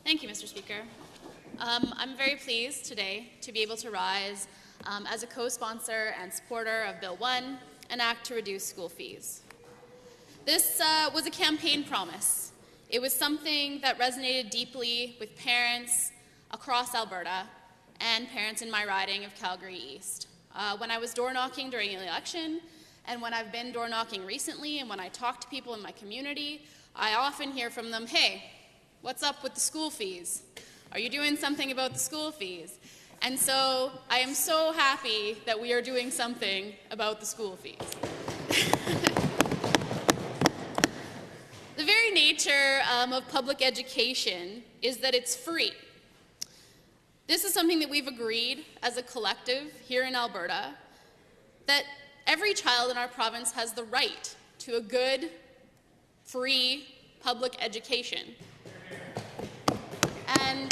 Thank you, Mr. Speaker. I'm very pleased today to be able to rise as a co-sponsor and supporter of Bill 1, an act to reduce school fees. This was a campaign promise. It was something that resonated deeply with parents across Alberta and parents in my riding of Calgary East. When I was door knocking during the election, and when I've been door knocking recently, and when I talk to people in my community, I often hear from them, "Hey, what's up with the school fees? Are you doing something about the school fees?" And so I am so happy that we are doing something about the school fees. The very nature of public education is that it's free. This is something that we've agreed as a collective here in Alberta, that every child in our province has the right to a good, free public education. And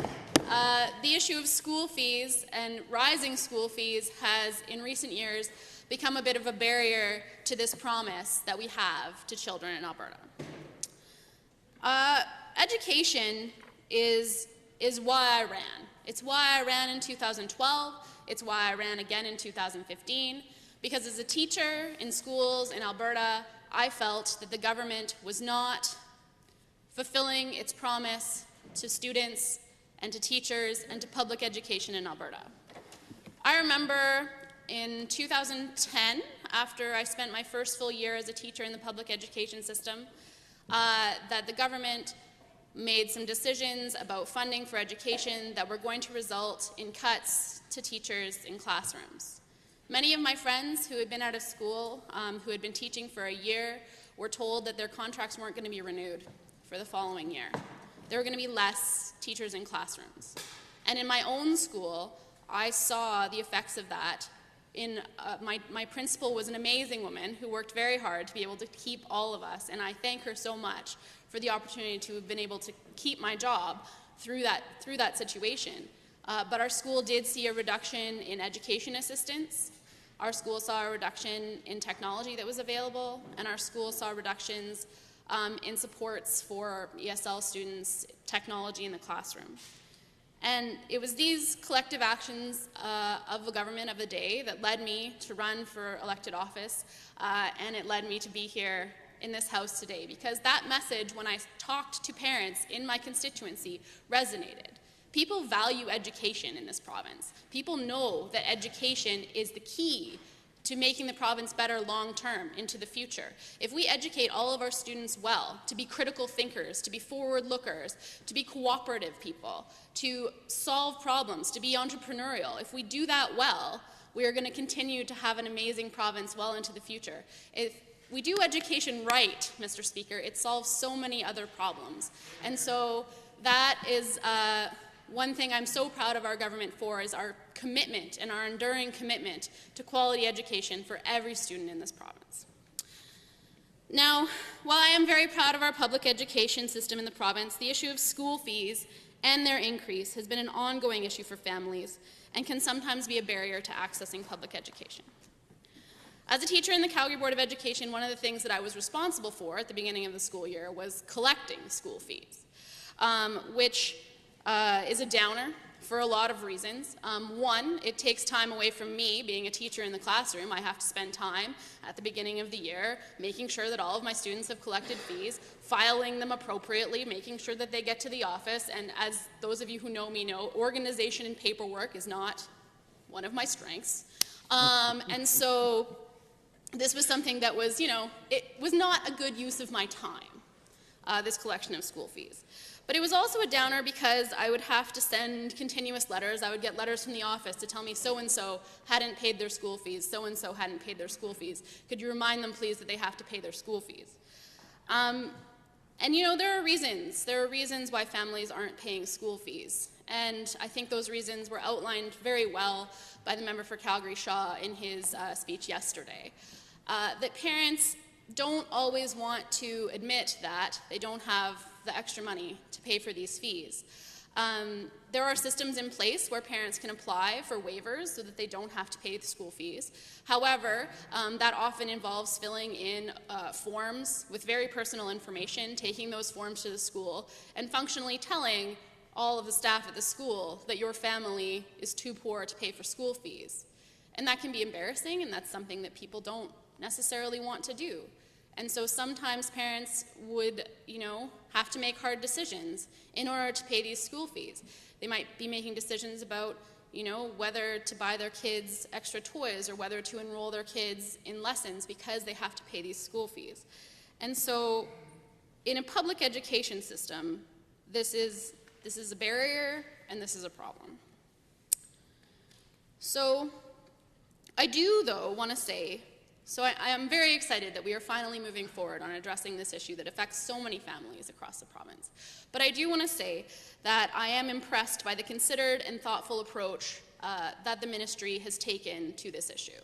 the issue of school fees and rising school fees has, in recent years, become a bit of a barrier to this promise that we have to children in Alberta. Education is why I ran. It's why I ran in 2012. It's why I ran again in 2015. Because as a teacher in schools in Alberta, I felt that the government was not fulfilling its promise to students and to teachers and to public education in Alberta. I remember in 2010, after I spent my first full year as a teacher in the public education system, that the government made some decisions about funding for education that were going to result in cuts to teachers in classrooms. Many of my friends who had been out of school, who had been teaching for a year, were told that their contracts weren't going to be renewed for the following year. There were going to be less teachers in classrooms. And in my own school, I saw the effects of that. My principal was an amazing woman who worked very hard to be able to keep all of us, and I thank her so much for the opportunity to have been able to keep my job through that situation. But our school did see a reduction in education assistance. Our school saw a reduction in technology that was available, and our school saw reductions in supports for ESL students, technology in the classroom. And it was these collective actions of the government of the day that led me to run for elected office, and it led me to be here in this House today, because that message, when I talked to parents in my constituency, resonated. People value education in this province. People know that education is the key to making the province better long-term into the future. If we educate all of our students well, to be critical thinkers, to be forward-lookers, to be cooperative people, to solve problems, to be entrepreneurial, if we do that well, we are going to continue to have an amazing province well into the future. If we do education right, Mr. Speaker, it solves so many other problems. And so that is one thing I'm so proud of our government for, is our commitment and our enduring commitment to quality education for every student in this province. Now, while I am very proud of our public education system in the province, the issue of school fees and their increase has been an ongoing issue for families and can sometimes be a barrier to accessing public education. As a teacher in the Calgary Board of Education, one of the things that I was responsible for at the beginning of the school year was collecting school fees, which is a downer for a lot of reasons. One, it takes time away from me being a teacher in the classroom. I have to spend time at the beginning of the year making sure that all of my students have collected fees, filing them appropriately, making sure that they get to the office, and as those of you who know me know, organization and paperwork is not one of my strengths. And so this was something that was, it was not a good use of my time, this collection of school fees. But it was also a downer because I would have to send continuous letters. I would get letters from the office to tell me so-and-so hadn't paid their school fees, so-and-so hadn't paid their school fees. Could you remind them, please, that they have to pay their school fees? And there are reasons. There are reasons why families aren't paying school fees. And I think those reasons were outlined very well by the member for Calgary Shaw in his speech yesterday. That parents don't always want to admit that they don't have the extra money to pay for these fees. There are systems in place where parents can apply for waivers so that they don't have to pay the school fees. However, that often involves filling in forms with very personal information, taking those forms to the school, and functionally telling all of the staff at the school that your family is too poor to pay for school fees. And that can be embarrassing, and that's something that people don't necessarily want to do. And so sometimes parents would, have to make hard decisions in order to pay these school fees. They might be making decisions about, whether to buy their kids extra toys or whether to enroll their kids in lessons because they have to pay these school fees. And so in a public education system, this is a barrier and this is a problem. So I do, though, want to say, I am very excited that we are finally moving forward on addressing this issue that affects so many families across the province. But I do want to say that I am impressed by the considered and thoughtful approach that the ministry has taken to this issue.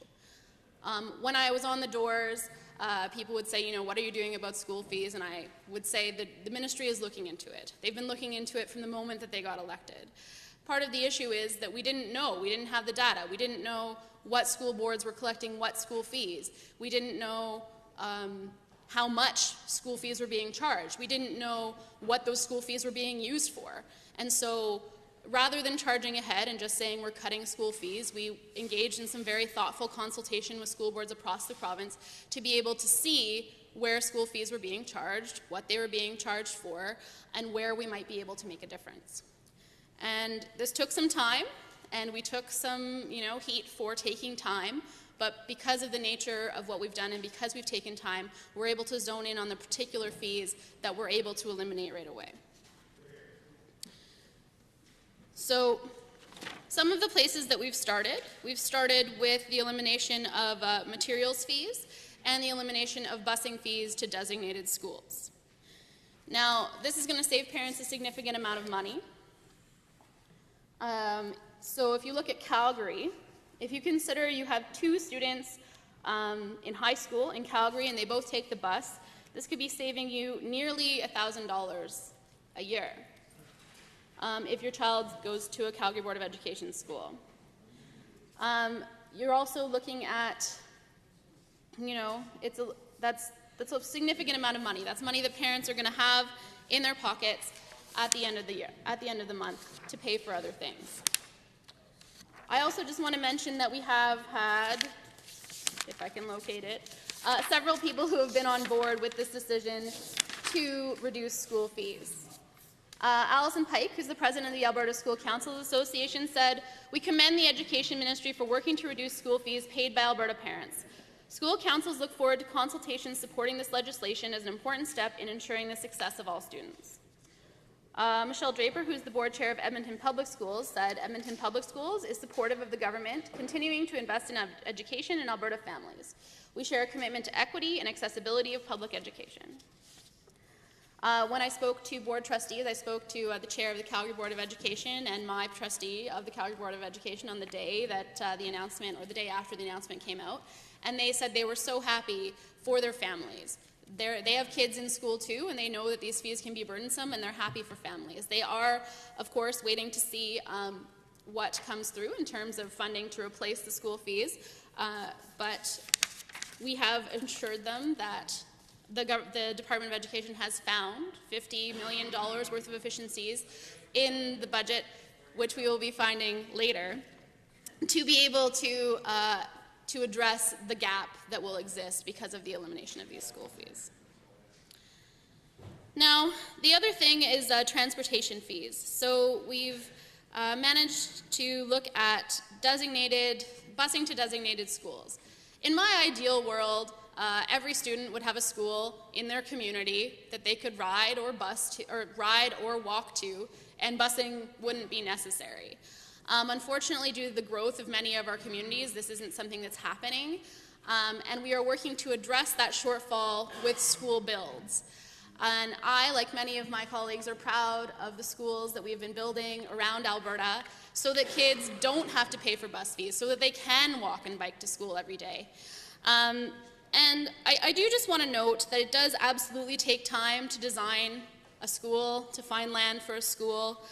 When I was on the doors, people would say, what are you doing about school fees? And I would say that the ministry is looking into it. They've been looking into it from the moment that they got elected. Part of the issue is that we didn't know. We didn't have the data. We didn't know what school boards were collecting what school fees. We didn't know how much school fees were being charged. We didn't know what those school fees were being used for. And so rather than charging ahead and just saying we're cutting school fees, we engaged in some very thoughtful consultation with school boards across the province to be able to see where school fees were being charged, what they were being charged for, and where we might be able to make a difference. And this took some time, and we took some, heat for taking time, but because of the nature of what we've done and because we've taken time, we're able to zone in on the particular fees that we're able to eliminate right away. So some of the places that we've started with the elimination of materials fees and the elimination of busing fees to designated schools. Now, this is going to save parents a significant amount of money. So if you look at Calgary, if you consider you have 2 students in high school in Calgary and they both take the bus, this could be saving you nearly $1,000 a year if your child goes to a Calgary Board of Education school. You're also looking at, that's a significant amount of money. That's money that parents are going to have in their pockets at the end of the year, at the end of the month, to pay for other things. I also just want to mention that we have had, if I can locate it, several people who have been on board with this decision to reduce school fees. Alison Pike, who's the president of the Alberta School Councils Association, said, "We commend the Education Ministry for working to reduce school fees paid by Alberta parents. School councils look forward to consultations supporting this legislation as an important step in ensuring the success of all students." Michelle Draper, who's the board chair of Edmonton Public Schools, said Edmonton Public Schools is supportive of the government continuing to invest in education in Alberta families. We share a commitment to equity and accessibility of public education. When I spoke to board trustees, I spoke to the chair of the Calgary Board of Education and my trustee of the Calgary Board of Education on the day that the announcement, or the day after the announcement came out, and they said they were so happy for their families. They have kids in school too, and they know that these fees can be burdensome, and they're happy for families. They are, of course, waiting to see what comes through in terms of funding to replace the school fees, but we have assured them that the Department of Education has found $50 million worth of efficiencies in the budget, which we will be finding later, to be able to address the gap that will exist because of the elimination of these school fees. Now, the other thing is transportation fees. So we've managed to look at busing to designated schools. In my ideal world, every student would have a school in their community that they could ride or walk to, and busing wouldn't be necessary. Unfortunately, due to the growth of many of our communities, this isn't something that's happening, and we are working to address that shortfall with school builds. And I, like many of my colleagues, are proud of the schools that we've been building around Alberta so that kids don't have to pay for bus fees, so that they can walk and bike to school every day. And I do just want to note that it does absolutely take time to design a school, to find land for a school,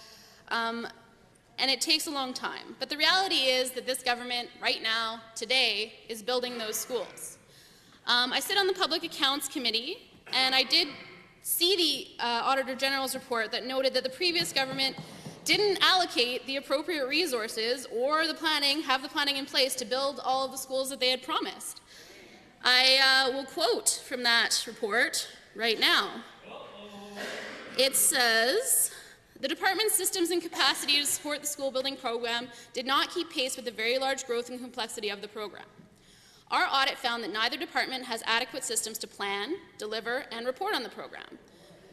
and it takes a long time. But the reality is that this government right now, today, is building those schools. I sit on the Public Accounts Committee, and I did see the Auditor General's report that noted that the previous government didn't allocate the appropriate resources or have the planning in place to build all of the schools that they had promised. I will quote from that report right now. It says, the department's systems and capacity to support the school building program did not keep pace with the very large growth and complexity of the program. Our audit found that neither department has adequate systems to plan, deliver, and report on the program.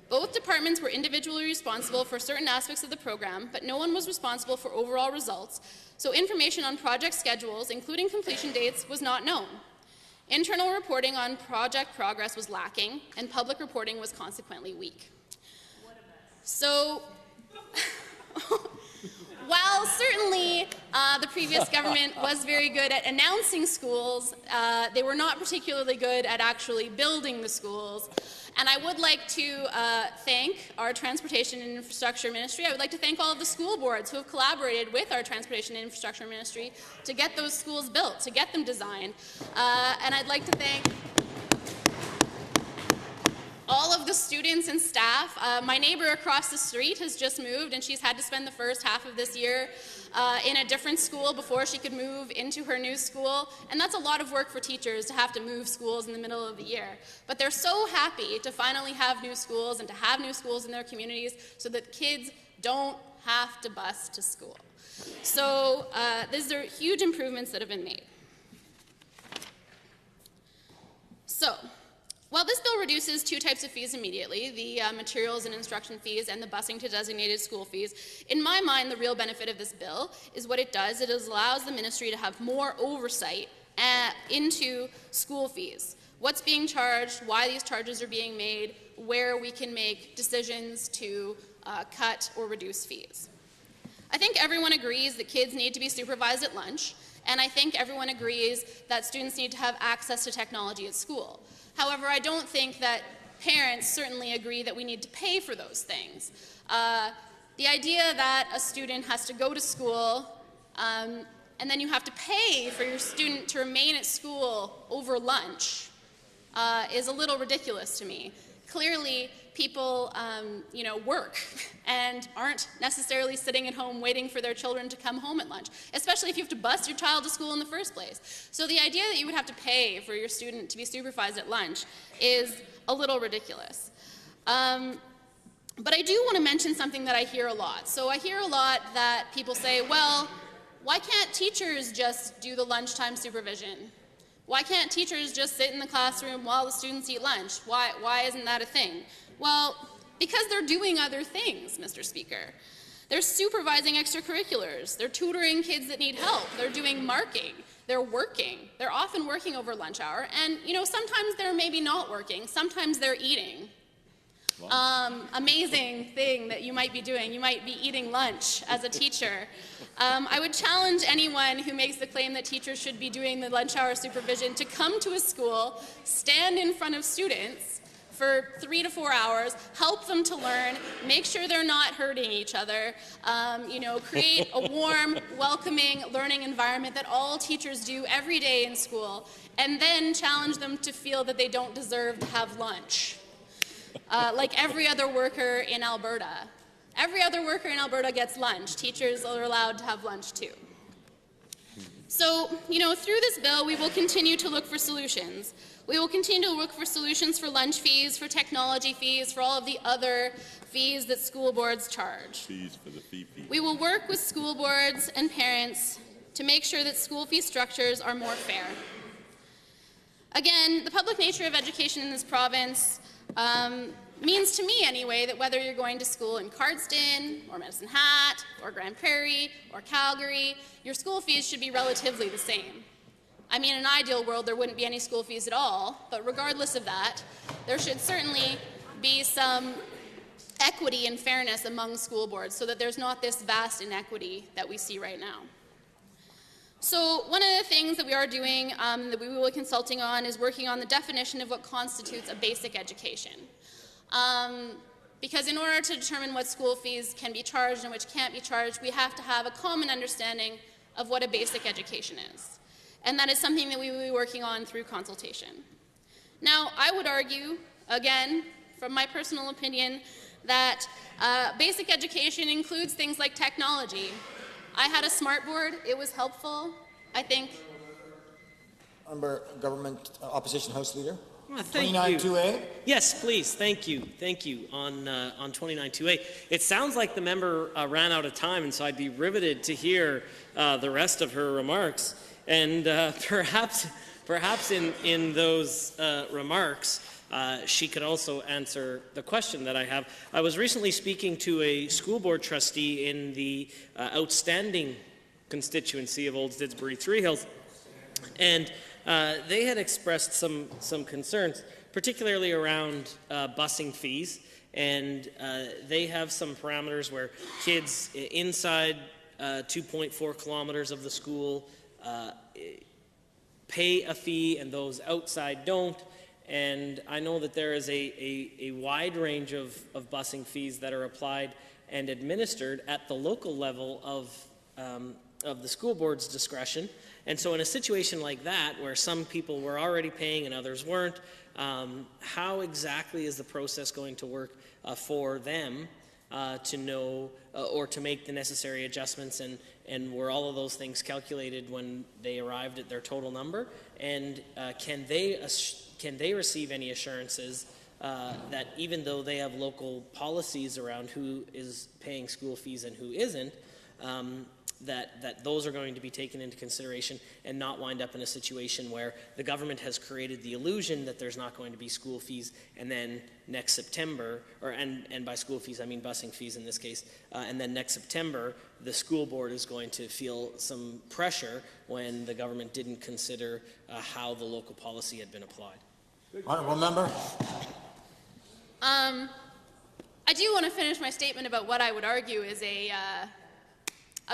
Both departments were individually responsible for certain aspects of the program, but no one was responsible for overall results, so information on project schedules, including completion dates, was not known. Internal reporting on project progress was lacking, and public reporting was consequently weak. So, while certainly the previous government was very good at announcing schools, they were not particularly good at actually building the schools. And I would like to thank our Transportation and Infrastructure Ministry. I would like to thank all of the school boards who have collaborated with our Transportation and Infrastructure Ministry to get those schools built, to get them designed. And I'd like to thank all of the students and staff. My neighbor across the street has just moved, and she's had to spend the first half of this year in a different school before she could move into her new school. And that's a lot of work for teachers to have to move schools in the middle of the year. But they're so happy to finally have new schools and to have new schools in their communities so that kids don't have to bus to school. So these are huge improvements that have been made. So, while this bill reduces two types of fees immediately, the materials and instruction fees and the busing to designated school fees, in my mind the real benefit of this bill is what it does. It allows the ministry to have more oversight into school fees. What's being charged, why these charges are being made, where we can make decisions to cut or reduce fees. I think everyone agrees that kids need to be supervised at lunch, and I think everyone agrees that students need to have access to technology at school. However, I don't think that parents certainly agree that we need to pay for those things. The idea that a student has to go to school and then you have to pay for your student to remain at school over lunch is a little ridiculous to me. Clearly, people work and aren't necessarily sitting at home waiting for their children to come home at lunch, especially if you have to bus your child to school in the first place. So the idea that you would have to pay for your student to be supervised at lunch is a little ridiculous. But I do want to mention something that I hear a lot. So I hear a lot that people say, well, why can't teachers just do the lunchtime supervision? Why can't teachers just sit in the classroom while the students eat lunch? Why isn't that a thing? Well, because they're doing other things, Mr. Speaker. They're supervising extracurriculars. They're tutoring kids that need help. They're doing marking. They're working. They're often working over lunch hour. And, sometimes they're maybe not working. Sometimes they're eating. Wow. Amazing thing that you might be doing. You might be eating lunch as a teacher. I would challenge anyone who makes the claim that teachers should be doing the lunch hour supervision to come to a school, stand in front of students for 3 to 4 hours, help them to learn, make sure they're not hurting each other, create a warm, welcoming learning environment that all teachers do every day in school, and then challenge them to feel that they don't deserve to have lunch. Like every other worker in Alberta. Every other worker in Alberta gets lunch. Teachers are allowed to have lunch too. So, through this bill, we will continue to look for solutions. We will continue to look for solutions for lunch fees, for technology fees, for all of the other fees that school boards charge. Fees for the fee. We will work with school boards and parents to make sure that school fee structures are more fair. Again, the public nature of education in this province means to me anyway that whether you're going to school in Cardston or Medicine Hat or Grand Prairie or Calgary, your school fees should be relatively the same. I mean, in an ideal world, there wouldn't be any school fees at all, but regardless of that, there should certainly be some equity and fairness among school boards so that there's not this vast inequity that we see right now. So one of the things that we are doing, that we will be consulting on, is working on the definition of what constitutes a basic education. Because in order to determine what school fees can be charged and which can't be charged, we have to have a common understanding of what a basic education is. And that is something that we will be working on through consultation. Now, I would argue, again, from my personal opinion, that basic education includes things like technology. I had a smart board. It was helpful, I think. Member Government Opposition House Leader. Thank 29-2A. you. Yes, please. Thank you. Thank you. On 29-2A. It sounds like the member ran out of time, and so I'd be riveted to hear the rest of her remarks. And perhaps in those remarks, she could also answer the question that I have. I was recently speaking to a school board trustee in the outstanding constituency of Old Didsbury Three Hills, and they had expressed some concerns, particularly around busing fees, and they have some parameters where kids inside 2.4 kilometers of the school pay a fee and those outside don't. And I know that there is a wide range of busing fees that are applied and administered at the local level of the school board's discretion. And so in a situation like that, where some people were already paying and others weren't, how exactly is the process going to work for them to know or to make the necessary adjustments, and were all of those things calculated when they arrived at their total number? And can they receive any assurances that even though they have local policies around who is paying school fees and who isn't, that those are going to be taken into consideration and not wind up in a situation where the government has created the illusion that there's not going to be school fees, and then next September, and by school fees I mean busing fees in this case, and then next September the school board is going to feel some pressure when the government didn't consider how the local policy had been applied. Honourable member. I do want to finish my statement about what I would argue is a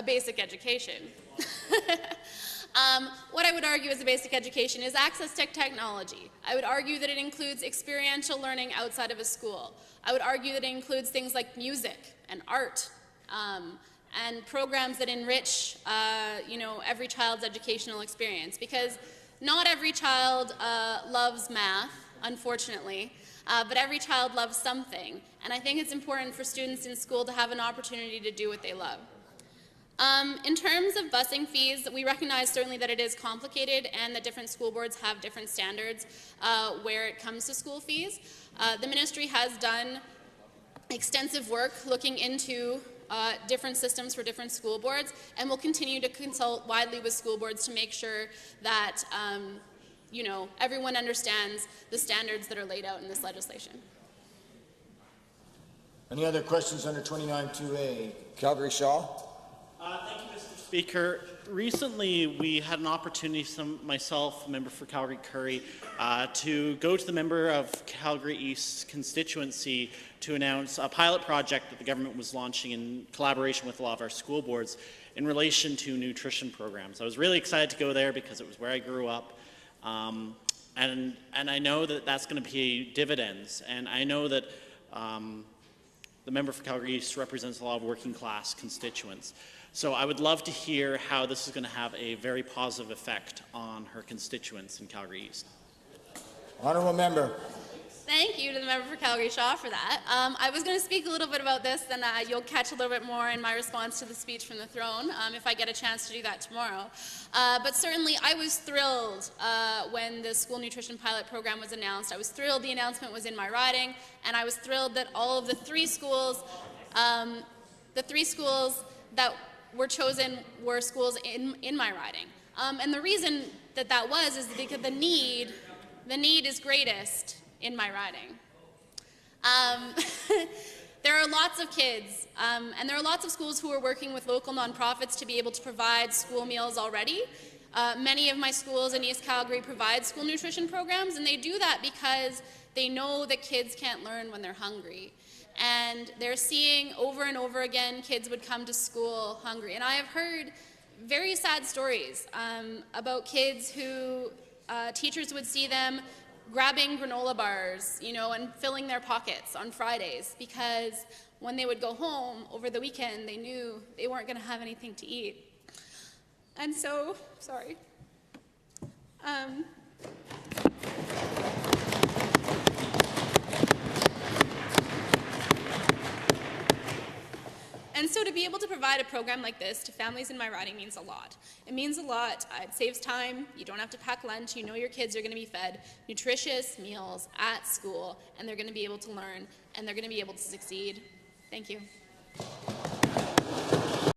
basic education. What I would argue as a basic education is access to technology. I would argue that it includes experiential learning outside of a school. I would argue that it includes things like music and art and programs that enrich every child's educational experience, because not every child loves math, unfortunately, but every child loves something, and I think it's important for students in school to have an opportunity to do what they love. In terms of busing fees, we recognize certainly that it is complicated and that different school boards have different standards where it comes to school fees. The ministry has done extensive work looking into different systems for different school boards, and will continue to consult widely with school boards to make sure that everyone understands the standards that are laid out in this legislation. Any other questions under 29-2A? Calgary Shaw. Thank you, Mr. Speaker. Recently, we had an opportunity, myself, member for Calgary Curry, to go to the member of Calgary East's constituency to announce a pilot project that the government was launching in collaboration with a lot of our school boards in relation to nutrition programs. I was really excited to go there because it was where I grew up, and I know that that's going to pay dividends, and I know that the member for Calgary East represents a lot of working class constituents. So I would love to hear how this is going to have a very positive effect on her constituents in Calgary East. Honourable member. Thank you to the member for Calgary Shaw for that. I was going to speak a little bit about this, and you'll catch a little bit more in my response to the speech from the throne if I get a chance to do that tomorrow. But certainly I was thrilled when the school nutrition pilot program was announced. I was thrilled the announcement was in my riding, and I was thrilled that all of the three schools that were chosen were schools in my riding. And the reason that was is because the need is greatest in my riding. There are lots of kids, and there are lots of schools who are working with local nonprofits to be able to provide school meals already. Many of my schools in East Calgary provide school nutrition programs, and they do that because they know that kids can't learn when they're hungry. And they're seeing over and over again kids would come to school hungry. And I have heard very sad stories about kids who teachers would see them grabbing granola bars, and filling their pockets on Fridays, because when they would go home over the weekend, they knew they weren't going to have anything to eat. And so, sorry. And so to be able to provide a program like this to families in my riding means a lot. It means a lot. It saves time. You don't have to pack lunch. You know your kids are going to be fed nutritious meals at school, and they're going to be able to learn, and they're going to be able to succeed. Thank you.